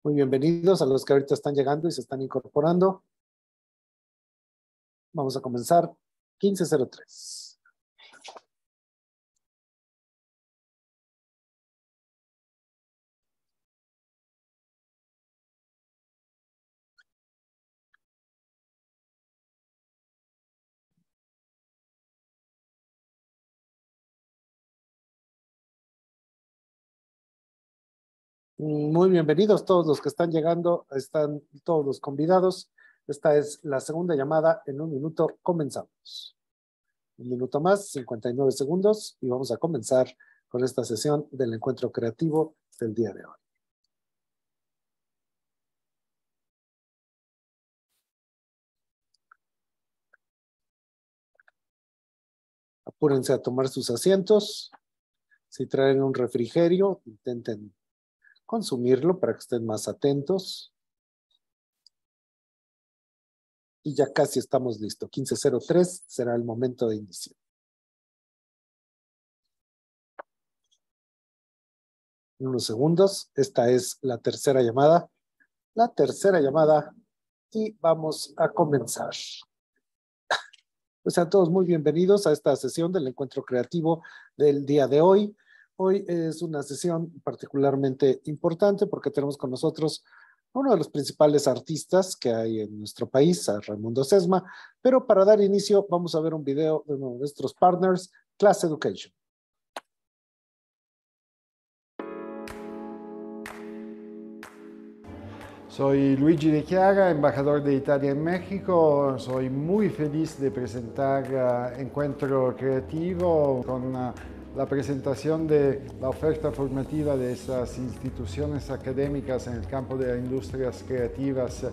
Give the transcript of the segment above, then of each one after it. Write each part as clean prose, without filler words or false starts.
Muy bienvenidos a los que ahorita están llegando y se están incorporando. Vamos a comenzar 15:03. Muy bienvenidos todos los que están llegando, están todos los convidados. Esta es la segunda llamada. En un minuto comenzamos. Un minuto más, 59 segundos, y vamos a comenzar con esta sesión del encuentro creativo del día de hoy. Apúrense a tomar sus asientos. Si traen un refrigerio, intenten consumirlo para que estén más atentos. Y ya casi estamos listos. 15:03 será el momento de inicio. En unos segundos, esta es la tercera llamada. La tercera llamada y vamos a comenzar. Pues sean todos muy bienvenidos a esta sesión del encuentro creativo del día de hoy. Hoy es una sesión particularmente importante porque tenemos con nosotros a uno de los principales artistas que hay en nuestro país, a Raimundo Sesma, pero para dar inicio vamos a ver un video de uno de nuestros partners, Class Education. Soy Luigi De Chiara, embajador de Italia en México. Soy muy feliz de presentar Encuentro Creativo con la presentación de la oferta formativa de estas instituciones académicas en el campo de las industrias creativas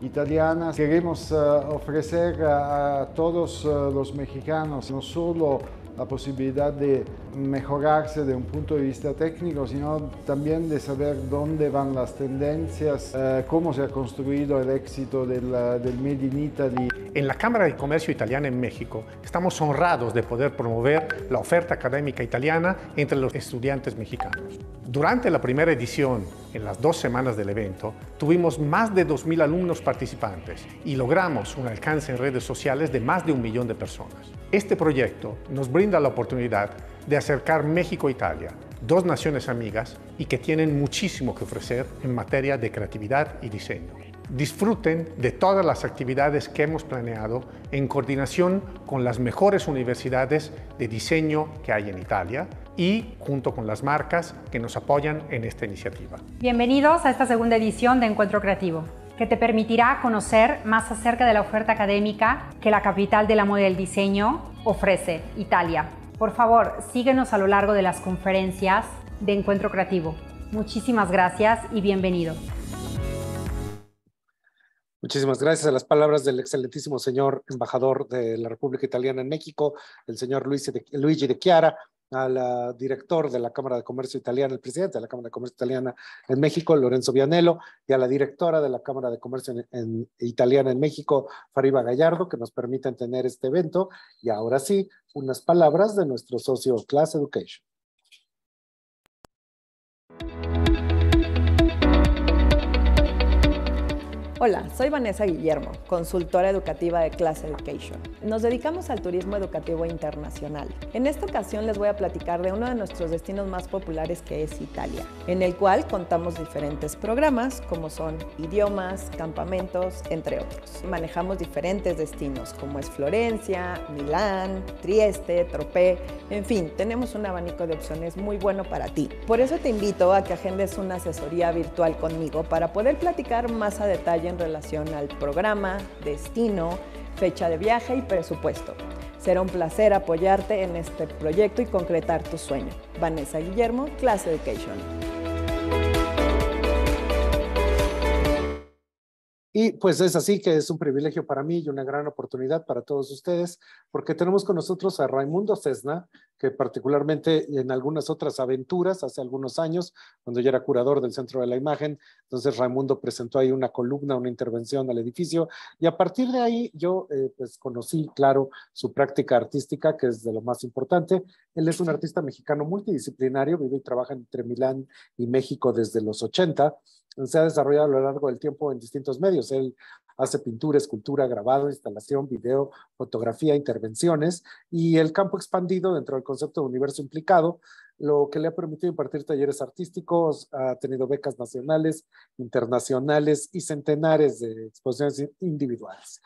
italianas. Queremos ofrecer a todos los mexicanos no solo la posibilidad de mejorarse de un punto de vista técnico, sino también de saber dónde van las tendencias, cómo se ha construido el éxito del Made in Italy. En la Cámara de Comercio Italiana en México estamos honrados de poder promover la oferta académica italiana entre los estudiantes mexicanos. Durante la primera edición, en las 2 semanas del evento, tuvimos más de 2.000 alumnos participantes y logramos un alcance en redes sociales de más de 1 millón de personas. Este proyecto nos brinda la oportunidad de acercar México e Italia, 2 naciones amigas y que tienen muchísimo que ofrecer en materia de creatividad y diseño. Disfruten de todas las actividades que hemos planeado en coordinación con las mejores universidades de diseño que hay en Italia y junto con las marcas que nos apoyan en esta iniciativa. Bienvenidos a esta segunda edición de Encuentro Creativo, que te permitirá conocer más acerca de la oferta académica que la capital de la moda y el diseño ofrece, Italia. Por favor, síguenos a lo largo de las conferencias de Encuentro Creativo. Muchísimas gracias y bienvenido. Muchísimas gracias a las palabras del excelentísimo señor embajador de la República Italiana en México, el señor Luigi De Chiara, al director de la Cámara de Comercio Italiana, el presidente de la Cámara de Comercio Italiana en México, Lorenzo Vianello, y a la directora de la Cámara de Comercio Italiana en México, Fariba Gallardo, que nos permiten tener este evento. Y ahora sí, unas palabras de nuestro socio Class Education. Hola, soy Vanessa Guillermo, consultora educativa de Class Education. Nos dedicamos al turismo educativo internacional. En esta ocasión les voy a platicar de uno de nuestros destinos más populares, que es Italia, en el cual contamos diferentes programas como son idiomas, campamentos, entre otros. Manejamos diferentes destinos como es Florencia, Milán, Trieste, Tropea, en fin, tenemos un abanico de opciones muy bueno para ti. Por eso te invito a que agendes una asesoría virtual conmigo para poder platicar más a detalle en relación al programa, destino, fecha de viaje y presupuesto. Será un placer apoyarte en este proyecto y concretar tu sueño. Vanessa Guillermo, Class Education. Y pues es así que es un privilegio para mí y una gran oportunidad para todos ustedes, porque tenemos con nosotros a Raimundo Sesma, que particularmente en algunas otras aventuras, hace algunos años, cuando yo era curador del Centro de la Imagen, entonces Raimundo presentó ahí una columna, una intervención al edificio, y a partir de ahí yo pues conocí, claro, su práctica artística, que es de lo más importante. Él es un artista mexicano multidisciplinario, vive y trabaja entre Milán y México desde los 80, se ha desarrollado a lo largo del tiempo en distintos medios. Él hace pintura, escultura, grabado, instalación, video, fotografía, intervenciones, y el campo expandido dentro del concepto de universo implicado, lo que le ha permitido impartir talleres artísticos, ha tenido becas nacionales, internacionales y centenares de exposiciones individuales.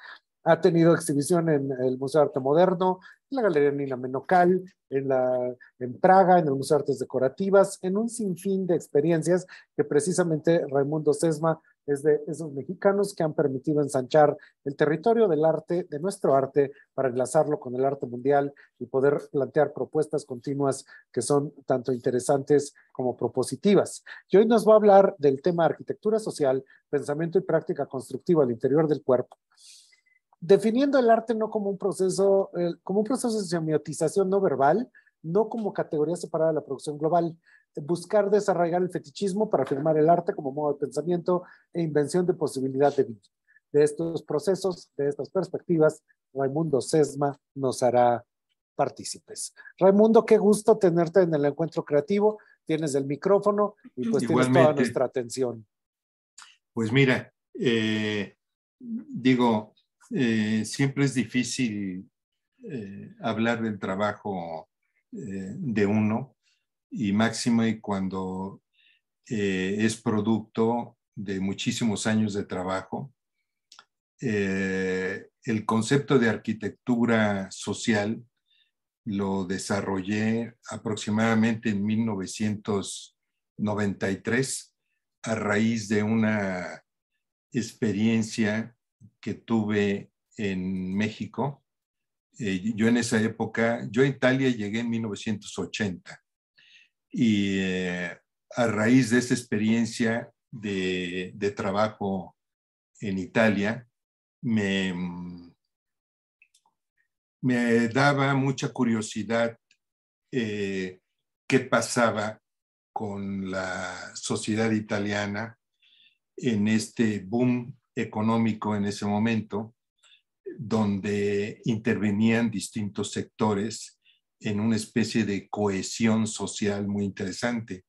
Ha tenido exhibición en el Museo de Arte Moderno, en la Galería Nina Menocal, en Praga, en el Museo de Artes Decorativas, en un sinfín de experiencias que precisamente Raimundo Sesma es de esos mexicanos que han permitido ensanchar el territorio del arte, de nuestro arte, para enlazarlo con el arte mundial y poder plantear propuestas continuas que son tanto interesantes como propositivas. Y hoy nos va a hablar del tema arquitectura social, pensamiento y práctica constructiva al interior del cuerpo, definiendo el arte no como un proceso de semiotización no verbal, no como categoría separada de la producción global, buscar desarraigar el fetichismo para afirmar el arte como modo de pensamiento e invención de posibilidad de vida. De estos procesos, de estas perspectivas, Raimundo Sesma nos hará partícipes. Raimundo, qué gusto tenerte en el encuentro creativo. Tienes el micrófono y pues tienes toda nuestra atención. Pues mira, siempre es difícil hablar del trabajo de uno, y máximo y cuando es producto de muchísimos años de trabajo. El concepto de arquitectura social lo desarrollé aproximadamente en 1993 a raíz de una experiencia que tuve en México. Yo en esa época, yo a Italia llegué en 1980 y a raíz de esa experiencia de trabajo en Italia, me daba mucha curiosidad qué pasaba con la sociedad italiana en este boom económico en ese momento, donde intervenían distintos sectores en una especie de cohesión social muy interesante.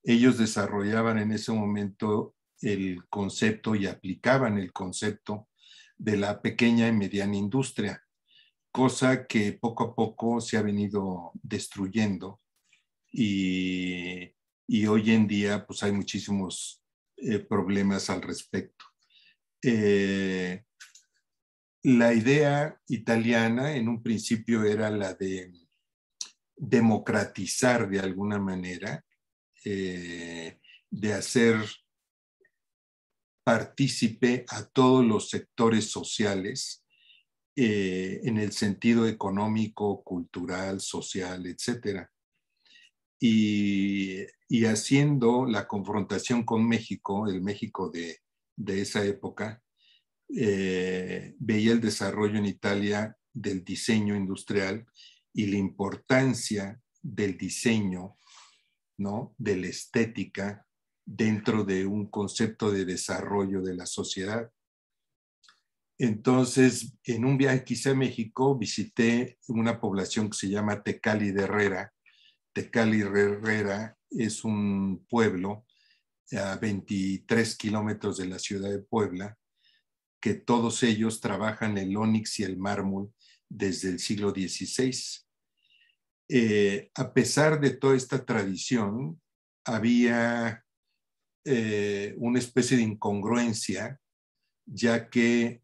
Ellos desarrollaban en ese momento el concepto y aplicaban el concepto de la pequeña y mediana industria, cosa que poco a poco se ha venido destruyendo y hoy en día pues hay muchísimos problemas al respecto. La idea italiana en un principio era la de democratizar de alguna manera, de hacer partícipe a todos los sectores sociales en el sentido económico, cultural, social, etc. Y haciendo la confrontación con México, el México de esa época, veía el desarrollo en Italia del diseño industrial y la importancia del diseño, ¿no?, de la estética dentro de un concepto de desarrollo de la sociedad. Entonces, en un viaje que hice a México, visité una población que se llama Tecali de Herrera. Tecali de Herrera es un pueblo a 23 kilómetros de la ciudad de Puebla, que todos ellos trabajan el ónix y el mármol desde el siglo XVI. A pesar de toda esta tradición, había una especie de incongruencia, ya que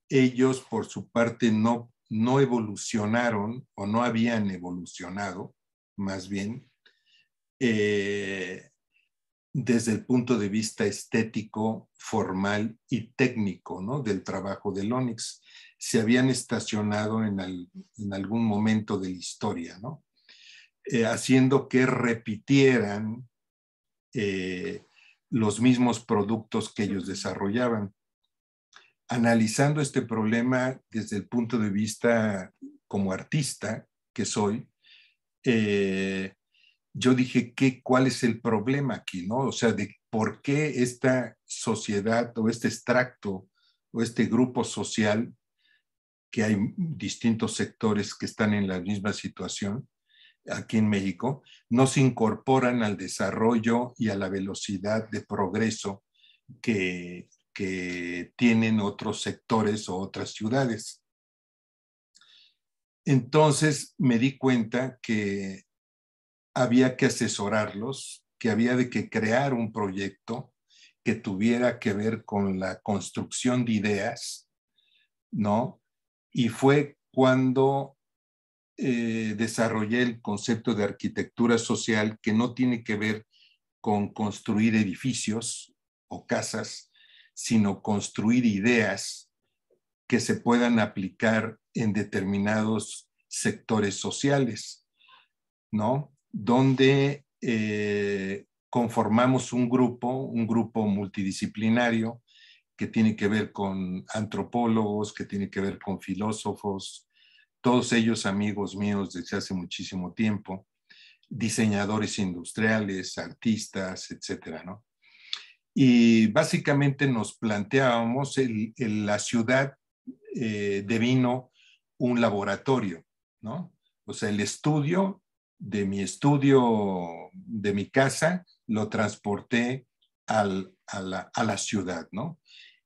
ellos por su parte no evolucionaron o no habían evolucionado, más bien, desde el punto de vista estético, formal y técnico, ¿no?, del trabajo del ónix. Se habían estacionado en algún momento de la historia, ¿no? Haciendo que repitieran los mismos productos que ellos desarrollaban. Analizando este problema desde el punto de vista como artista que soy, yo dije, ¿cuál es el problema aquí, no? O sea, de por qué esta sociedad o este extracto o este grupo social, que hay distintos sectores que están en la misma situación aquí en México, no se incorporan al desarrollo y a la velocidad de progreso que tienen otros sectores o otras ciudades. Entonces me di cuenta que había que asesorarlos, que había de que crear un proyecto que tuviera que ver con la construcción de ideas, ¿no? Y fue cuando desarrollé el concepto de arquitectura social, que no tiene que ver con construir edificios o casas, sino construir ideas que se puedan aplicar en determinados sectores sociales, ¿no? Donde conformamos un grupo multidisciplinario que tiene que ver con antropólogos, que tiene que ver con filósofos, todos ellos amigos míos desde hace muchísimo tiempo, diseñadores industriales, artistas, etcétera, ¿no? Y básicamente nos planteábamos, la ciudad devino un laboratorio, ¿no? O sea, el estudio de mi casa, lo transporté a la ciudad, ¿no?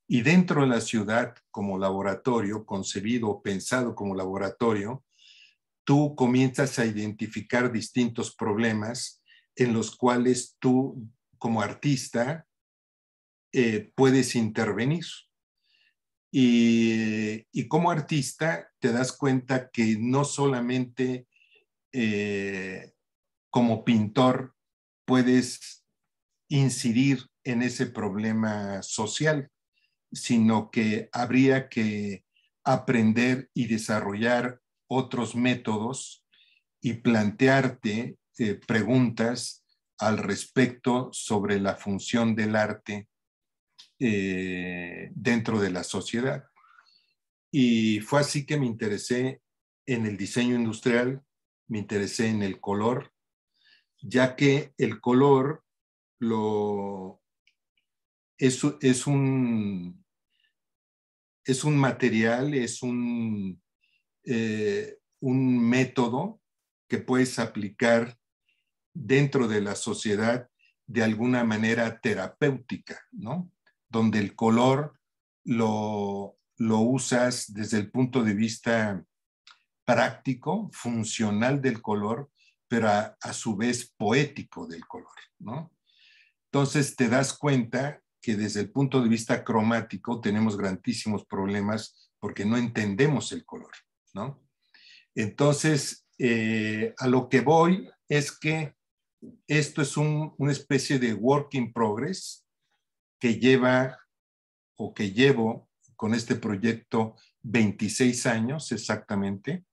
Y dentro de la ciudad, como laboratorio, concebido, pensado como laboratorio, tú comienzas a identificar distintos problemas en los cuales tú, como artista, puedes intervenir. Y como artista te das cuenta que no solamente como pintor puedes incidir en ese problema social, sino que habría que aprender y desarrollar otros métodos y plantearte preguntas al respecto sobre la función del arte dentro de la sociedad. Y fue así que me interesé en el diseño industrial, me interesé en el color, ya que el color es un material, es un método que puedes aplicar dentro de la sociedad de alguna manera terapéutica, ¿no? Donde el color lo usas desde el punto de vista práctico, funcional del color, pero a su vez poético del color, ¿no? Entonces te das cuenta que desde el punto de vista cromático tenemos grandísimos problemas porque no entendemos el color, ¿no? Entonces, a lo que voy es que esto es una especie de work in progress que llevo con este proyecto 26 años exactamente.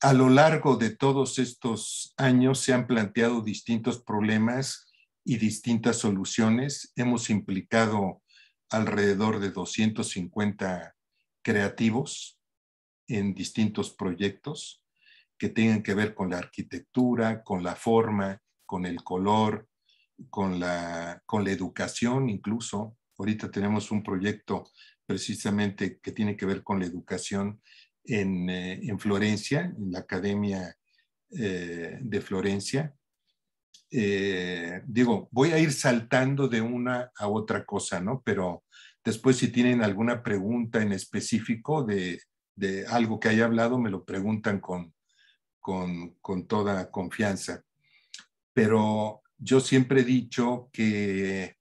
A lo largo de todos estos años se han planteado distintos problemas y distintas soluciones. Hemos implicado alrededor de 250 creativos en distintos proyectos que tengan que ver con la arquitectura, con la forma, con el color, con la educación incluso. Ahorita tenemos un proyecto precisamente que tiene que ver con la educación en Florencia, en la Academia de Florencia. Voy a ir saltando de una a otra cosa, ¿no? Pero después si tienen alguna pregunta en específico de algo que haya hablado, me lo preguntan con toda confianza. Pero yo siempre he dicho que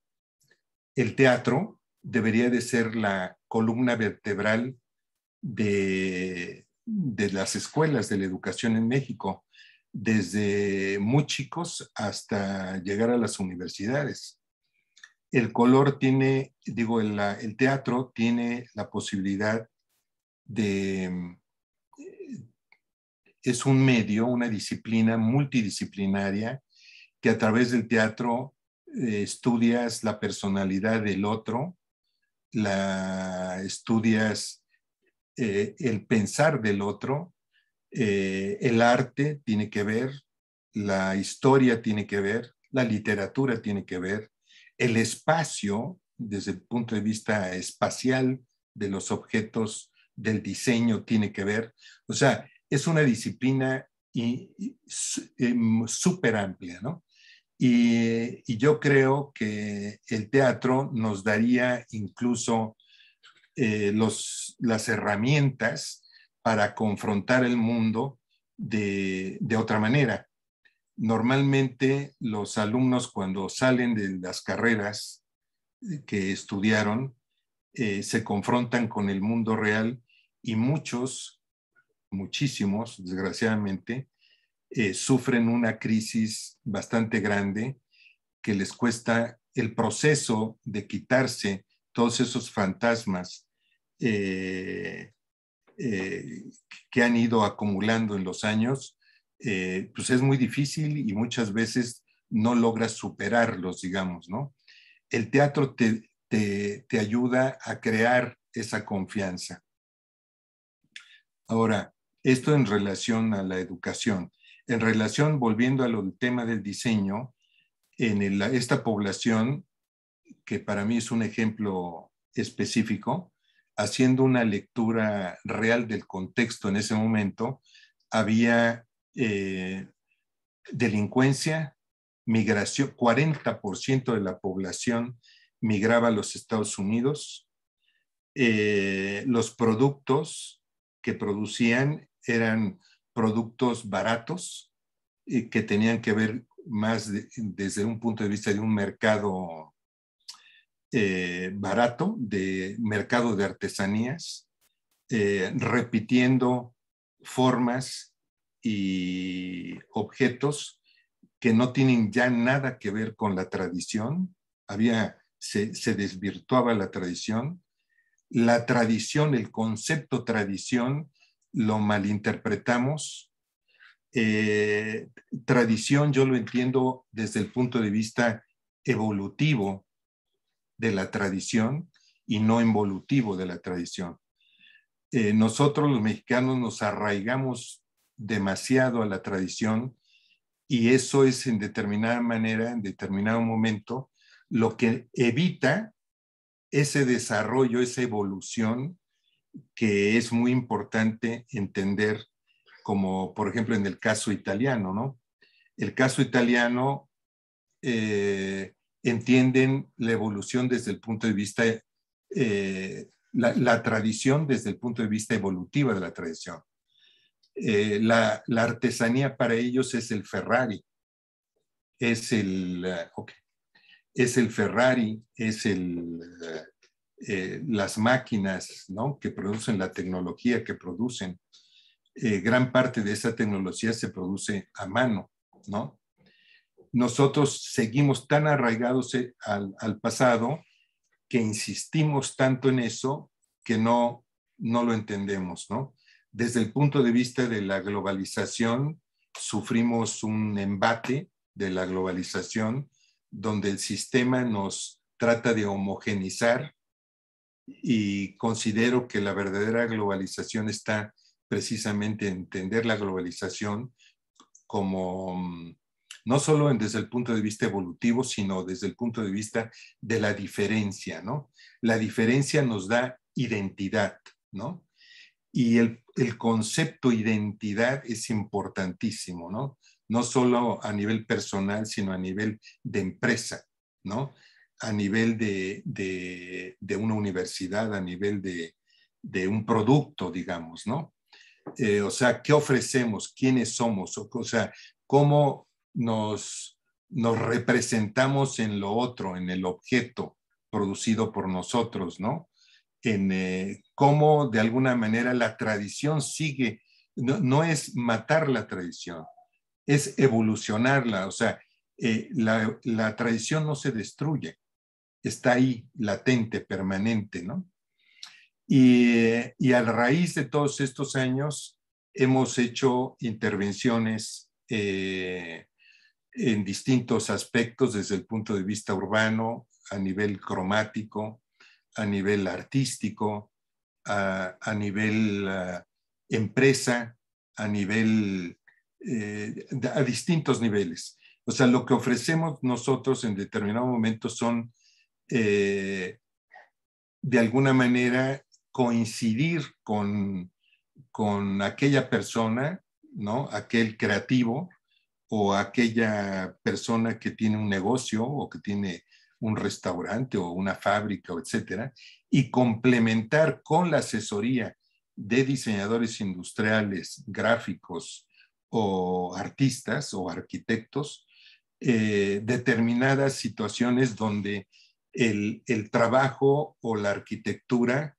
el teatro debería de ser la columna vertebral de las escuelas de la educación en México, desde muy chicos hasta llegar a las universidades. El color tiene, el teatro tiene la posibilidad es un medio, una disciplina multidisciplinaria que a través del teatro estudias la personalidad del otro, estudias el pensar del otro, el arte tiene que ver, la historia tiene que ver, la literatura tiene que ver, el espacio desde el punto de vista espacial de los objetos del diseño tiene que ver. O sea, es una disciplina súper amplia, ¿no? Y yo creo que el teatro nos daría incluso las herramientas para confrontar el mundo de otra manera. Normalmente los alumnos cuando salen de las carreras que estudiaron se confrontan con el mundo real y muchísimos, desgraciadamente, sufren una crisis bastante grande que les cuesta el proceso de quitarse todos esos fantasmas que han ido acumulando en los años, pues es muy difícil y muchas veces no logras superarlos, digamos, ¿no? El teatro te ayuda a crear esa confianza. Ahora, esto en relación a la educación. En relación, volviendo al tema del diseño, en esta población, que para mí es un ejemplo específico, haciendo una lectura real del contexto en ese momento, había delincuencia, migración, 40% de la población migraba a los Estados Unidos, los productos que producían eran productos baratos que tenían que ver más desde un punto de vista de un mercado barato, de mercado de artesanías, repitiendo formas y objetos que no tienen ya nada que ver con la tradición. Se desvirtuaba la tradición. La tradición, el concepto tradición, lo malinterpretamos. Tradición yo lo entiendo desde el punto de vista evolutivo de la tradición y no involutivo de la tradición. Nosotros los mexicanos nos arraigamos demasiado a la tradición y eso es en determinada manera, en determinado momento, lo que evita ese desarrollo, esa evolución que es muy importante entender, como por ejemplo en el caso italiano, ¿no? El caso italiano entienden la evolución desde el punto de vista, la tradición desde el punto de vista evolutivo de la tradición. La artesanía para ellos es el Ferrari, es el Ferrari, es las máquinas, ¿no?, que producen la tecnología que producen. Gran parte de esa tecnología se produce a mano, ¿no? Nosotros seguimos tan arraigados al pasado que insistimos tanto en eso que no lo entendemos, ¿no? Desde el punto de vista de la globalización, sufrimos un embate de la globalización donde el sistema nos trata de homogenizar y considero que la verdadera globalización está precisamente en entender la globalización como no solo desde el punto de vista evolutivo, sino desde el punto de vista de la diferencia, ¿no? La diferencia nos da identidad, ¿no? Y el concepto identidad es importantísimo, ¿no? No solo a nivel personal, sino a nivel de empresa, ¿no? A nivel de una universidad, a nivel de un producto, digamos, ¿no? O sea, ¿qué ofrecemos? ¿Quiénes somos? O sea, ¿cómo nos representamos en lo otro, en el objeto producido por nosotros, ¿no? En cómo de alguna manera la tradición sigue, no es matar la tradición, es evolucionarla. O sea, la tradición no se destruye, está ahí latente, permanente, ¿no? Y a raíz de todos estos años hemos hecho intervenciones en distintos aspectos desde el punto de vista urbano, a nivel cromático, a nivel artístico, a nivel empresa, a nivel, a distintos niveles. O sea, lo que ofrecemos nosotros en determinado momento son, de alguna manera, coincidir con aquella persona, ¿no?, aquel creativo o aquella persona que tiene un negocio o que tiene un restaurante o una fábrica, etcétera, y complementar con la asesoría de diseñadores industriales, gráficos o artistas o arquitectos, determinadas situaciones donde el trabajo o la arquitectura,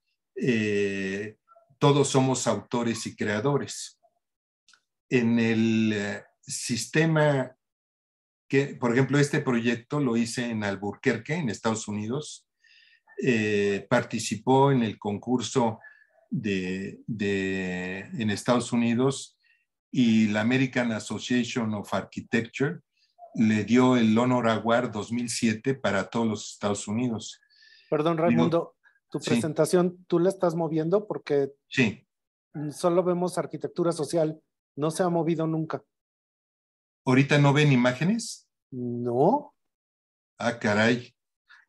todos somos autores y creadores. En el sistema que, por ejemplo, este proyecto lo hice en Albuquerque, en Estados Unidos. Participó en el concurso en Estados Unidos y la American Association of Architecture le dio el Honor Award 2007 para todos los Estados Unidos. Perdón, Raimundo, tu sí. presentación, ¿tú la estás moviendo? Porque sí. Solo vemos arquitectura social, no se ha movido nunca. ¿Ahorita no ven imágenes? No. Ah, caray.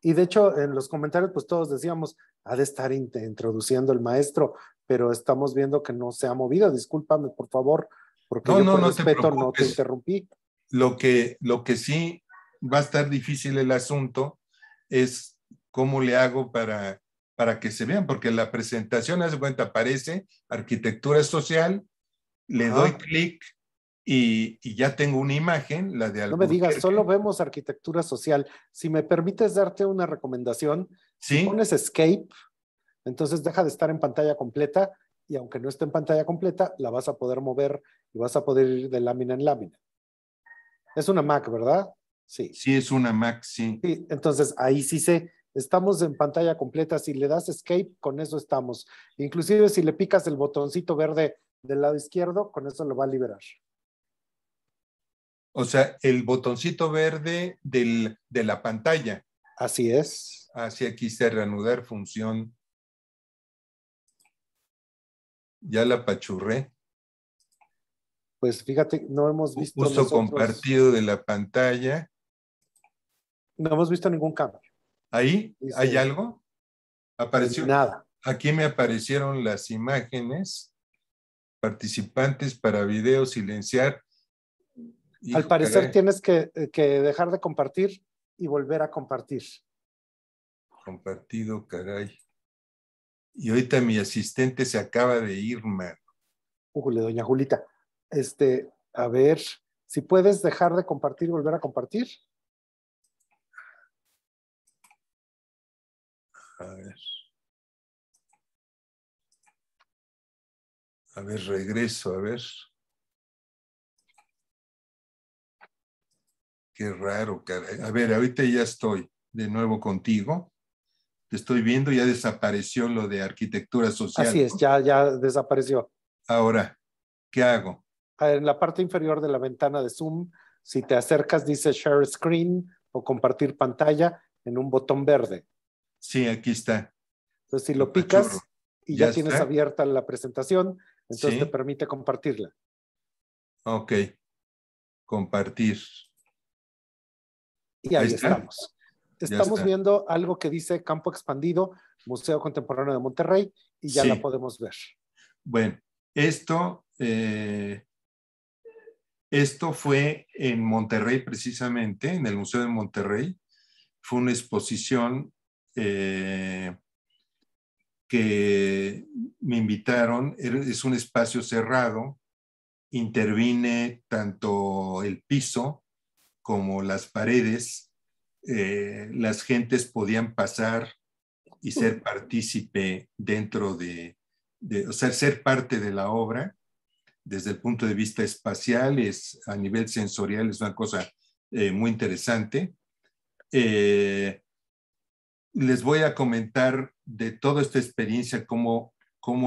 Y de hecho, en los comentarios, pues todos decíamos, ha de estar introduciendo el maestro, pero estamos viendo que no se ha movido. Discúlpame, por favor, porque yo por respeto no te interrumpí. Lo que sí va a estar difícil el asunto es cómo le hago para que se vean, porque la presentación, haz de cuenta, aparece arquitectura social, le doy clic y ya tengo una imagen, la de Albuquerque. No me digas, solo vemos arquitectura social. Si me permites darte una recomendación, ¿sí? Si pones escape, entonces deja de estar en pantalla completa y aunque no esté en pantalla completa, la vas a poder mover y vas a poder ir de lámina en lámina. Es una Mac, ¿verdad? Sí. Sí, es una Mac, sí. Sí, entonces ahí sí sé, estamos en pantalla completa. Si le das escape, con eso estamos. Inclusive si le picas el botoncito verde del lado izquierdo, con eso lo va a liberar. O sea, el botoncito verde de la pantalla. Así es. Así aquí está, reanudar función. Ya la apachurré. Pues fíjate, no hemos visto uso compartido de la pantalla. No hemos visto ningún cambio. ¿Ahí? Dice, ¿hay algo? Apareció. Nada. Aquí me aparecieron las imágenes. Participantes para video, silenciar. Al parecer tienes que dejar de compartir y volver a compartir. Compartido, caray. Y ahorita mi asistente se acaba de ir, man. Doña Julita. A ver, si puedes dejar de compartir y volver a compartir. A ver. A ver, regreso, a ver. Qué raro, caray. A ver, ahorita ya estoy de nuevo contigo. Te estoy viendo, ya desapareció lo de arquitectura social. Así es, ¿no? ya desapareció. Ahora, ¿qué hago? En la parte inferior de la ventana de Zoom, si te acercas, dice Share Screen o compartir pantalla en un botón verde. Sí, aquí está. Entonces, si lo picas y ya tienes abierta la presentación, entonces te permite compartirla. Ok. Compartir. Y ahí estamos. Estamos viendo algo que dice Campo Expandido, Museo Contemporáneo de Monterrey, y ya la podemos ver. Bueno, esto fue en Monterrey precisamente, en el Museo de Monterrey. Fue una exposición que me invitaron. Es un espacio cerrado, intervine tanto el piso como las paredes. Las gentes podían pasar y ser partícipe dentro o sea, ser parte de la obra desde el punto de vista espacial, a nivel sensorial es una cosa muy interesante. Les voy a comentar de toda esta experiencia cómo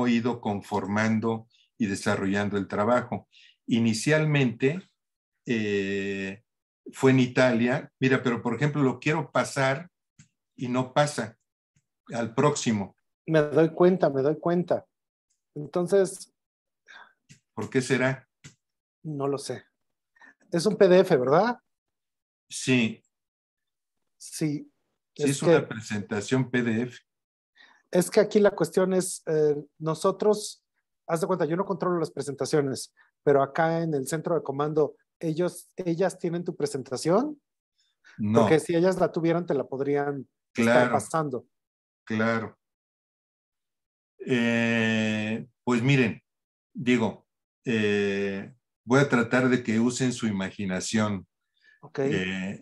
he ido conformando y desarrollando el trabajo. Inicialmente fue en Italia. Mira, pero por ejemplo lo quiero pasar y no pasa al próximo. Me doy cuenta. Entonces, ¿por qué será? No lo sé. Es un PDF, ¿verdad? Sí. Sí. Sí, es una presentación PDF. Es que aquí la cuestión es, nosotros, haz de cuenta, yo no controlo las presentaciones, pero acá en el centro de comando ellas tienen tu presentación, No, porque si ellas la tuvieran, te la podrían estar claro, pasando. claro. Pues miren, digo, voy a tratar de que usen su imaginación. Ok.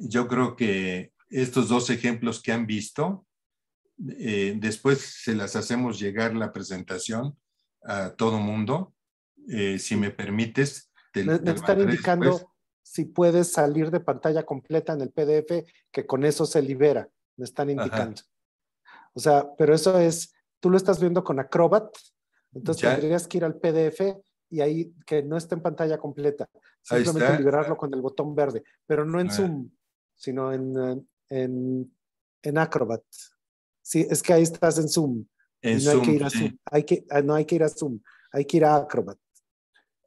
Yo creo que estos dos ejemplos que han visto, después se las hacemos llegar la presentación a todo mundo. Si me permites, te Me lo están mandaré después. indicando si puedes salir de pantalla completa en el PDF, que con eso se libera. Me están indicando. Ajá. O sea, pero eso es, tú lo estás viendo con Acrobat, entonces Ya, tendrías que ir al PDF y ahí que no esté en pantalla completa. ahí Simplemente está. liberarlo con el botón verde, pero no en A ver, Zoom, sino en Acrobat. Sí, es que ahí estás en Zoom en y no hay que Zoom, ir a Zoom. sí. No hay que ir a Zoom, hay que ir a Acrobat,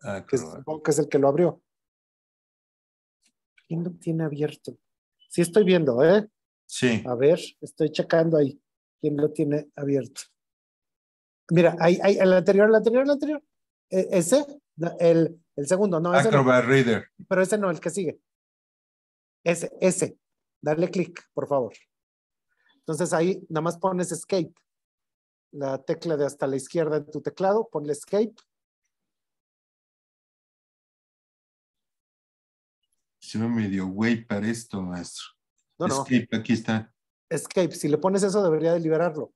que Acrobat. supongo que es el que lo abrió. ¿Quién lo tiene abierto? Sí estoy viendo, ¿eh? Sí, A ver, estoy checando ahí. ¿Quién lo tiene abierto? Mira, ahí, el anterior. Ese, el segundo, no, ese no. Acrobat Reader. Pero ese no, el que sigue. Ese. Dale clic, por favor. Entonces ahí nada más pones Escape. La tecla de hasta la izquierda de tu teclado, ponle Escape. Se ve medio güey para esto, maestro. No. Escape, aquí está. Escape. Si le pones eso, debería de liberarlo.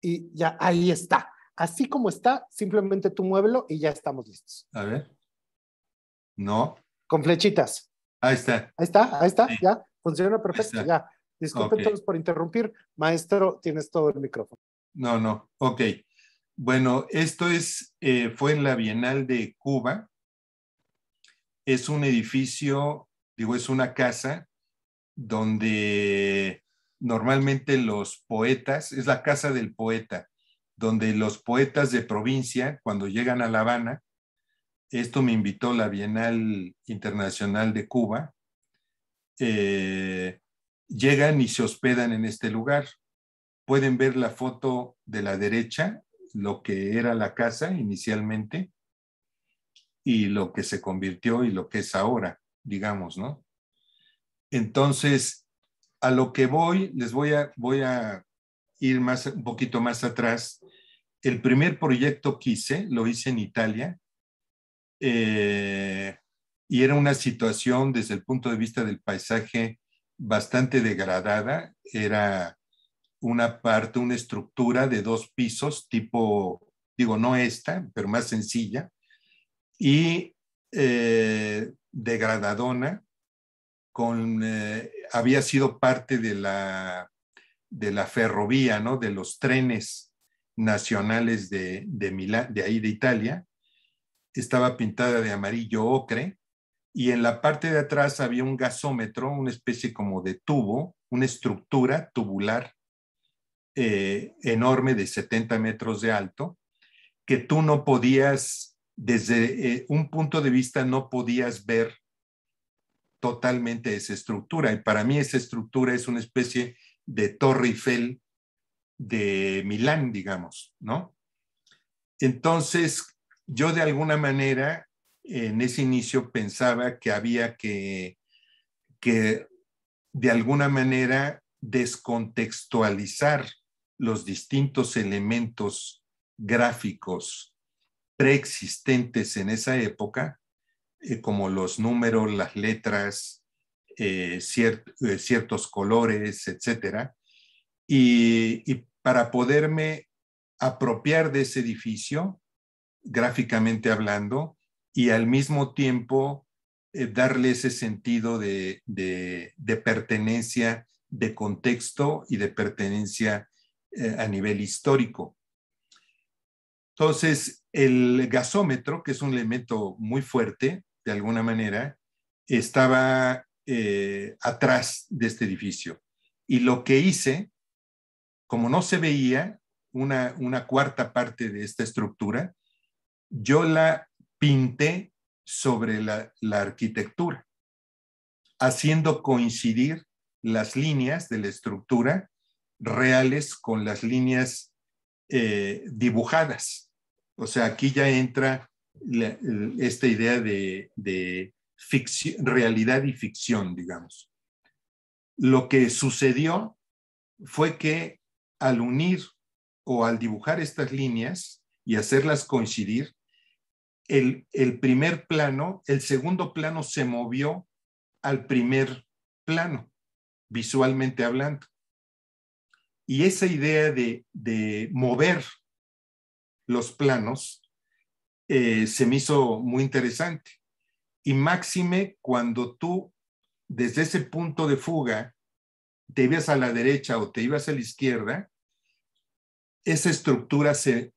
Y ya, ahí está. Así como está, simplemente tú muévelo y ya estamos listos. A ver. No. Con flechitas. Ahí está. Ahí está, Sí, ya. Funciona ahí perfecto, está. ya. Disculpen Ok. todos por interrumpir. Maestro, tienes todo el micrófono. No. Ok. Bueno, esto fue en la Bienal de Cuba. Es un edificio, digo, es una casa donde normalmente los poetas, es la casa del poeta, donde los poetas de provincia, cuando llegan a La Habana, esto me invitó la Bienal Internacional de Cuba, llegan y se hospedan en este lugar. Pueden ver la foto de la derecha, lo que era la casa inicialmente y lo que se convirtió y lo que es ahora, digamos, ¿no? Entonces, a lo que les voy a ir un poquito más atrás. El primer proyecto que hice, lo hice en Italia, y era una situación desde el punto de vista del paisaje bastante degradada. Era una estructura de 2 pisos, tipo, digo, no esta, pero más sencilla, y degradadona, había sido parte de la ferrovía, ¿no? De los trenes nacionales de Milán, de ahí de Italia. Estaba pintada de amarillo ocre y en la parte de atrás había un gasómetro, una especie como de tubo, una estructura tubular enorme de 70 metros de alto, que tú no podías, desde un punto de vista, no podías ver totalmente esa estructura. Y para mí esa estructura es una especie de Torre Eiffel de Milán, digamos, ¿no? Entonces, yo de alguna manera, en ese inicio pensaba que había que de alguna manera descontextualizar los distintos elementos gráficos preexistentes en esa época, como los números, las letras, ciertos colores, etcétera, y para poderme apropiar de ese edificio, gráficamente hablando, y al mismo tiempo darle ese sentido de pertenencia, de contexto y de pertenencia a nivel histórico. Entonces, el gasómetro, que es un elemento muy fuerte, de alguna manera, estaba atrás de este edificio. Y lo que hice, como no se veía una cuarta parte de esta estructura, yo la pinté sobre la arquitectura, haciendo coincidir las líneas de la estructura reales con las líneas dibujadas. O sea, aquí ya entra esta idea de realidad y ficción, digamos. Lo que sucedió fue que al unir o al dibujar estas líneas y hacerlas coincidir, el primer plano, el segundo plano se movió al primer plano, visualmente hablando. Y esa idea de mover los planos se me hizo muy interesante. Y máxime cuando tú, desde ese punto de fuga, te ibas a la derecha o te ibas a la izquierda, esa estructura se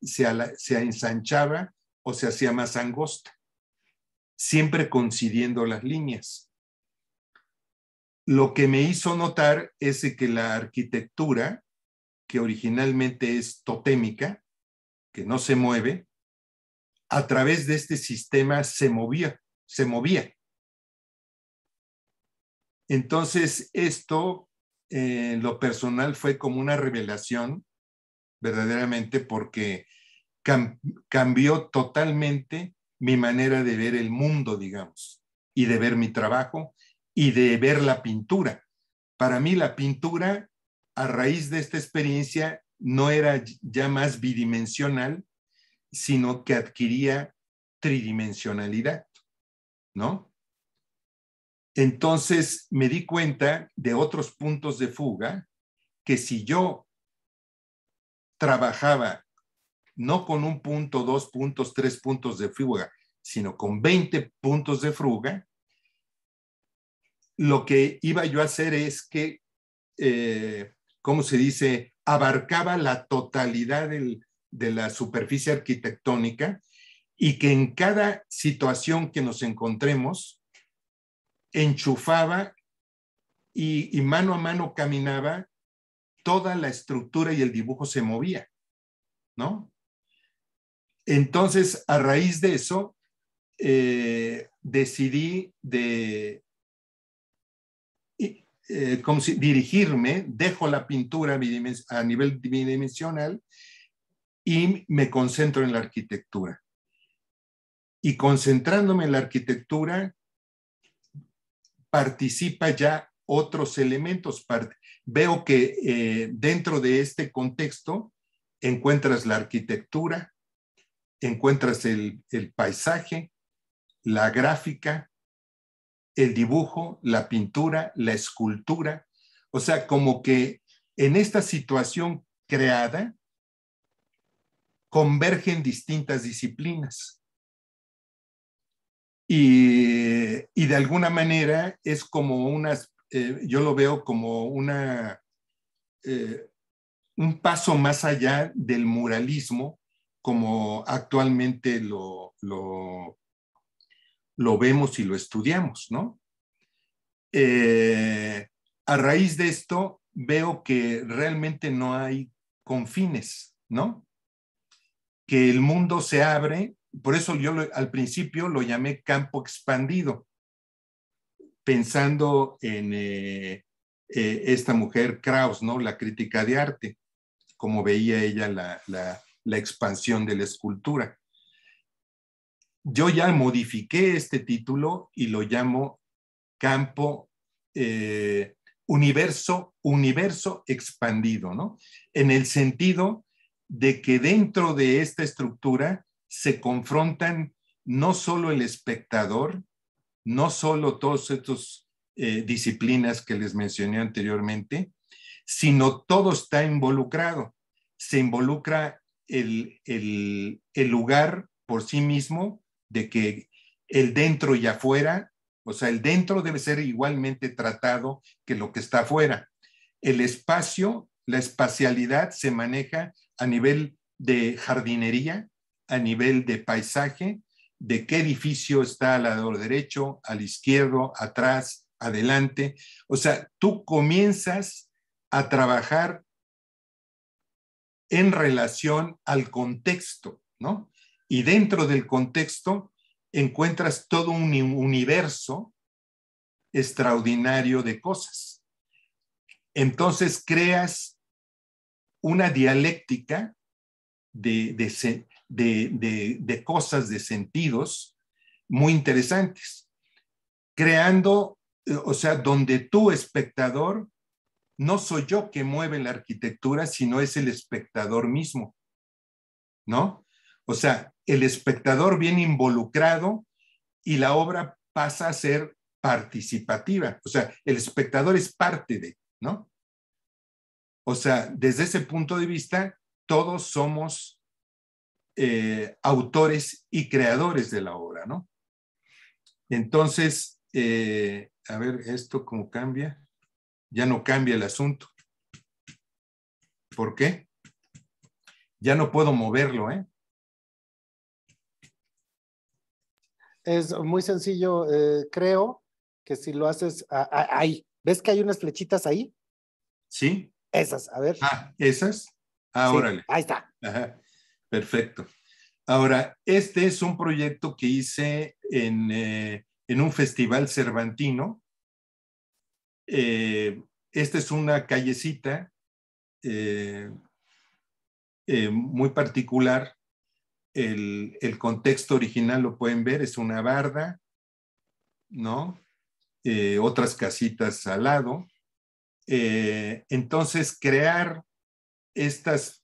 ensanchaba o se hacía más angosta, siempre coincidiendo las líneas. Lo que me hizo notar es que la arquitectura, que originalmente es totémica, que no se mueve, a través de este sistema se movía. Entonces, esto en lo personal fue como una revelación, verdaderamente, porque cambió totalmente mi manera de ver el mundo, digamos, y de ver mi trabajo y de ver la pintura. Para mí la pintura, a raíz de esta experiencia, no era ya más bidimensional, sino que adquiría tridimensionalidad, ¿no? Entonces me di cuenta de otros puntos de fuga, que si yo trabajaba no con 1 punto, 2 puntos, 3 puntos de fuga, sino con 20 puntos de fuga, lo que iba yo a hacer es que, ¿cómo se dice?, abarcaba la totalidad de la superficie arquitectónica, y que en cada situación que nos encontremos, enchufaba y mano a mano caminaba, toda la estructura y el dibujo se movía, ¿no? Entonces, a raíz de eso, decidí dirigirme, dejo la pintura a nivel bidimensional y me concentro en la arquitectura. Y concentrándome en la arquitectura, participa ya otros elementos. Veo que dentro de este contexto encuentras la arquitectura, encuentras el paisaje, la gráfica, el dibujo, la pintura, la escultura. O sea, como que en esta situación creada convergen distintas disciplinas. Y de alguna manera es como yo lo veo como un paso más allá del muralismo, como actualmente lo vemos y lo estudiamos, ¿no? A raíz de esto veo que realmente no hay confines, ¿no? Que el mundo se abre. Por eso yo al principio lo llamé campo expandido, pensando en esta mujer Krauss, ¿no? La crítica de arte, como veía ella la expansión de la escultura. Yo ya modifiqué este título y lo llamo campo, universo expandido, ¿no? En el sentido de que dentro de esta estructura se confrontan no solo el espectador, no solo todas estas disciplinas que les mencioné anteriormente, sino todo está involucrado. Se involucra el lugar por sí mismo, de que el dentro y afuera, o sea, el dentro debe ser igualmente tratado que lo que está afuera. El espacio, la espacialidad se maneja a nivel de jardinería, a nivel de paisaje, de qué edificio está al lado derecho, al izquierdo, atrás, adelante. O sea, tú comienzas a trabajar en relación al contexto, ¿no? Y dentro del contexto encuentras todo un universo extraordinario de cosas. Entonces creas una dialéctica de cosas, de sentidos muy interesantes. creando, o sea, donde tú, espectador, no soy yo que mueve la arquitectura, sino es el espectador mismo, ¿no? O sea, el espectador viene involucrado y la obra pasa a ser participativa. O sea, el espectador es parte de, ¿no? O sea, desde ese punto de vista, todos somos autores y creadores de la obra, ¿no? Entonces, a ver, ¿esto cómo cambia? Ya no cambia el asunto. ¿Por qué? Ya no puedo moverlo, ¿eh? Es muy sencillo, creo que si lo haces ahí, ¿ves que hay unas flechitas ahí? ¿Sí? Esas, a ver. Ah, ¿esas? Ah, Sí, órale. ahí está. Ajá, perfecto. Ahora, este es un proyecto que hice en un festival cervantino. Esta es una callecita muy particular. El contexto original lo pueden ver, es una barda, ¿no? Otras casitas al lado. Entonces, crear estas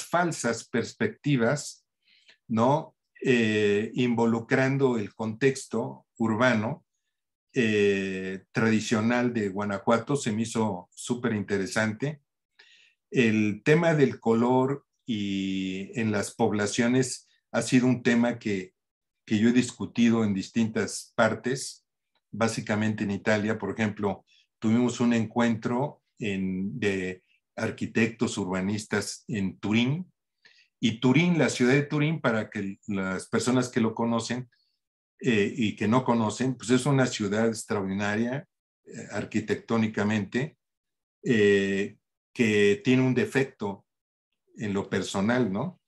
falsas perspectivas, ¿no? Involucrando el contexto urbano tradicional de Guanajuato, se me hizo súper interesante. El tema del color y en las poblaciones ha sido un tema que yo he discutido en distintas partes, básicamente en Italia. Por ejemplo, tuvimos un encuentro de arquitectos urbanistas en Turín, y Turín, la ciudad de Turín, para que las personas que lo conocen y que no conocen, pues es una ciudad extraordinaria arquitectónicamente, que tiene un defecto en lo personal, ¿no?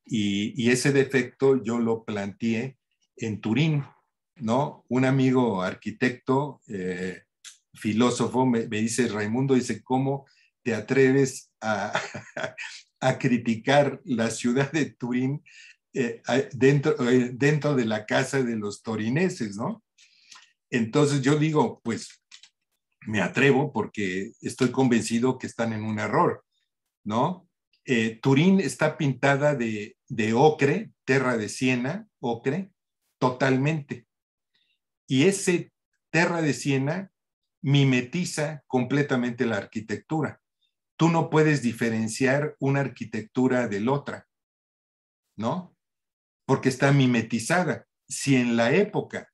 Y ese defecto yo lo planteé en Turín, ¿no? Un amigo arquitecto, filósofo, me dice, Raimundo, dice, ¿cómo te atreves a criticar la ciudad de Turín dentro de la casa de los torineses, ¿no? Entonces yo digo, pues me atrevo porque estoy convencido que están en un error, ¿no? Turín está pintada de ocre, terra de Siena, ocre, totalmente. Y ese terra de Siena mimetiza completamente la arquitectura. Tú no puedes diferenciar una arquitectura de la otra, ¿no? Porque está mimetizada. Si en la época,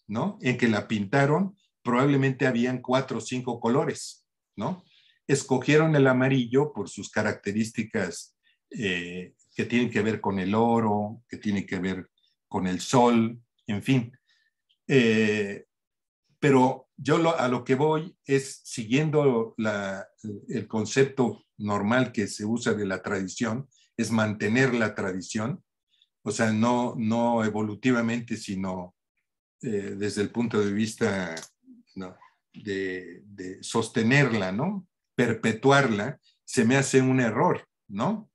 ¿no?, en que la pintaron, probablemente habían 4 o 5 colores, ¿no? Escogieron el amarillo por sus características que tienen que ver con el oro, que tienen que ver con el sol, en fin. Pero yo a lo que voy es, siguiendo el concepto normal que se usa de la tradición, es mantener la tradición, o sea, no evolutivamente, sino desde el punto de vista, ¿no?, de sostenerla, ¿no?, perpetuarla, se me hace un error, ¿no?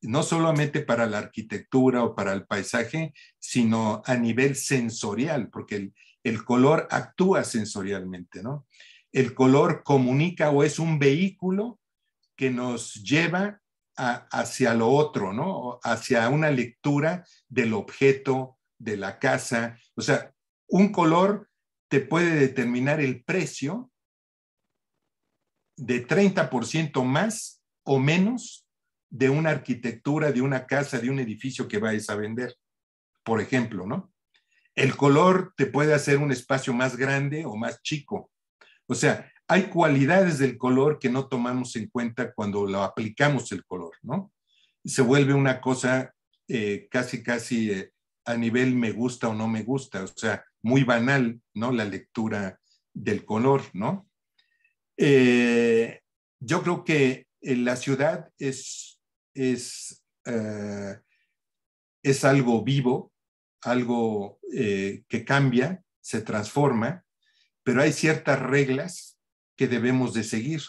No solamente para la arquitectura o para el paisaje, sino a nivel sensorial, porque el color actúa sensorialmente, ¿no? El color comunica o es un vehículo que nos lleva hacia lo otro, ¿no? Hacia una lectura del objeto, de la casa. O sea, un color te puede determinar el precio de 30% más o menos de una arquitectura, de una casa, de un edificio que vayas a vender, por ejemplo, ¿no? El color te puede hacer un espacio más grande o más chico. O sea, hay cualidades del color que no tomamos en cuenta cuando lo aplicamos el color, ¿no? Se vuelve una cosa casi a nivel me gusta o no me gusta, o sea, muy banal, ¿no?, la lectura del color, ¿no? Yo creo que la ciudad es algo vivo, algo que cambia, se transforma, pero hay ciertas reglas que debemos de seguir.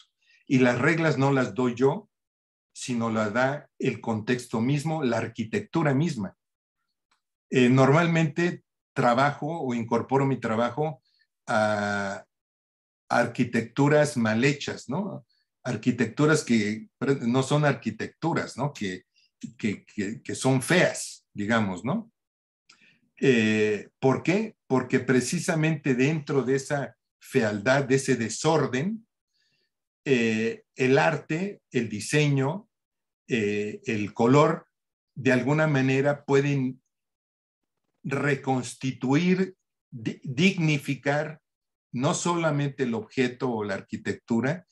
Y las reglas no las doy yo, sino las da el contexto mismo, la arquitectura misma. Normalmente trabajo o incorporo mi trabajo a arquitecturas mal hechas, ¿no? Arquitecturas que no son arquitecturas, ¿no? Que son feas, digamos, ¿no? ¿Por qué? Porque precisamente dentro de esa fealdad, de ese desorden, el arte, el diseño, el color, de alguna manera pueden reconstituir, dignificar no solamente el objeto o la arquitectura,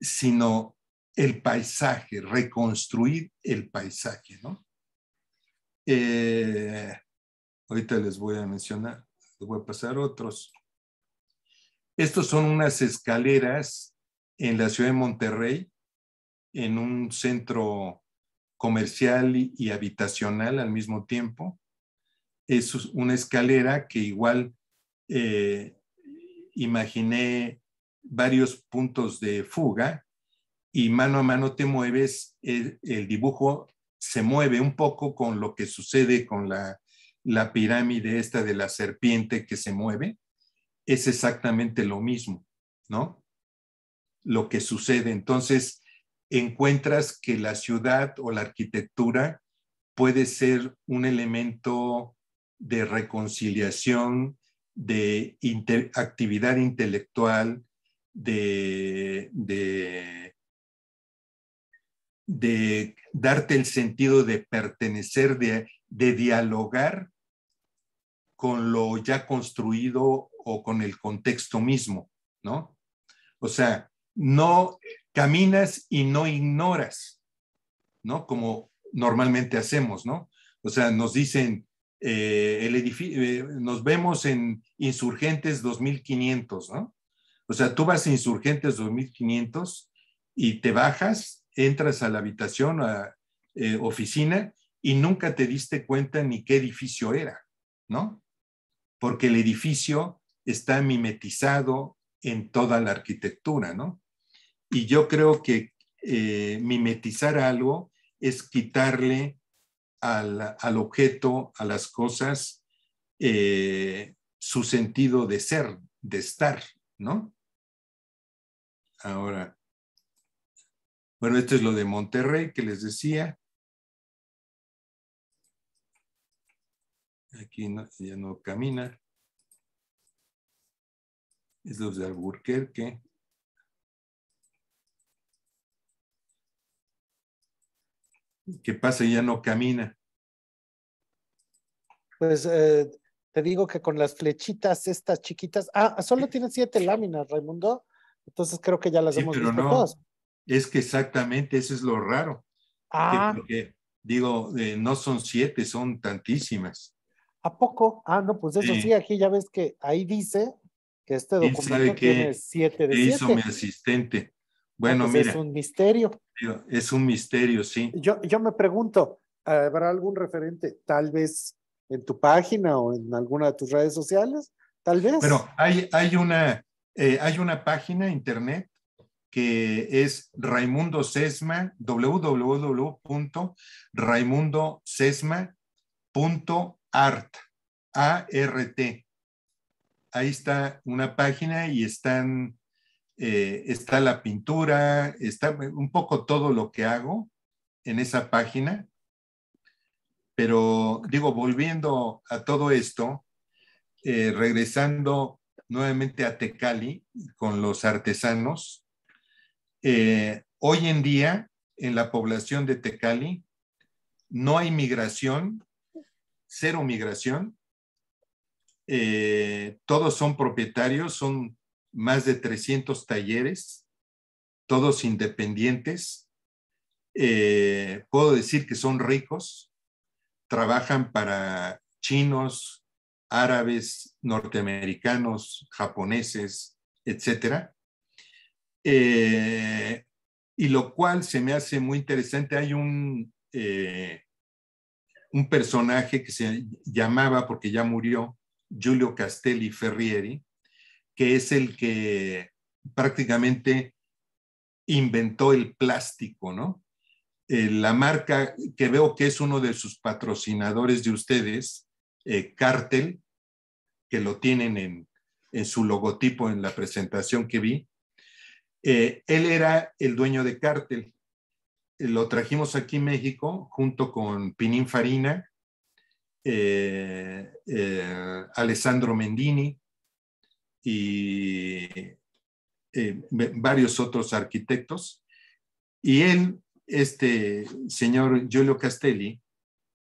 sino el paisaje, reconstruir el paisaje, ¿no? Ahorita les voy a mencionar, les voy a pasar otros. Estos son unas escaleras en la ciudad de Monterrey, en un centro comercial y habitacional al mismo tiempo. Es una escalera que igual imaginé varios puntos de fuga y mano a mano te mueves, el dibujo se mueve un poco con lo que sucede con la pirámide esta de la serpiente que se mueve. Es exactamente lo mismo, ¿no? Lo que sucede. Entonces, encuentras que la ciudad o la arquitectura puede ser un elemento de reconciliación, de actividad intelectual, de darte el sentido de pertenecer, de dialogar con lo ya construido o con el contexto mismo, ¿no? O sea, no caminas y no ignoras, ¿no? Como normalmente hacemos, ¿no? O sea, nos dicen, el edificio, nos vemos en Insurgentes 2500, ¿no? O sea, tú vas a Insurgentes 2500 y te bajas, entras a la habitación, a oficina, y nunca te diste cuenta ni qué edificio era, ¿no? Porque el edificio está mimetizado en toda la arquitectura, ¿no? Y yo creo que mimetizar algo es quitarle al objeto, a las cosas, su sentido de ser, de estar, ¿no? Ahora, bueno, esto es lo de Monterrey que les decía. Aquí no, ya no camina. Es los de Alburquerque. ¿Qué pasa? Ya no camina. Pues te digo que con las flechitas estas chiquitas, solo tiene 7 láminas, Raimundo. Entonces creo que ya las Sí, hemos pero visto no, todas. es que exactamente eso es lo raro. Porque, digo, no son 7, son tantísimas. ¿A poco? No, pues eso sí, aquí ya ves que ahí dice que este ¿Quién sabe documento tiene 7 de qué hizo 7. mi asistente? Bueno, Pues mira, es un misterio. es un misterio, sí. Yo me pregunto, ¿habrá algún referente tal vez en tu página o en alguna de tus redes sociales? Tal vez. Bueno, hay una página internet que es Raimundo Sesma, www.raimundosesma.art, A-R-T. Ahí está una página y está la pintura, está un poco todo lo que hago en esa página. Pero digo, volviendo a todo esto, regresando nuevamente a Tecali con los artesanos, hoy en día en la población de Tecali no hay migración, cero migración, todos son propietarios, son más de 300 talleres, todos independientes, puedo decir que son ricos, trabajan para chinos, árabes, norteamericanos, japoneses, etcétera. Y lo cual se me hace muy interesante. Hay un personaje que se llamaba, porque ya murió, Giulio Castelli Ferrieri, que es el que prácticamente inventó el plástico, ¿no? La marca que veo que es uno de sus patrocinadores de ustedes, Cartel, que lo tienen en su logotipo en la presentación que vi. Él era el dueño de Cártel. Lo trajimos aquí en México junto con Pininfarina, Alessandro Mendini y varios otros arquitectos. Y él, este señor Giulio Castelli,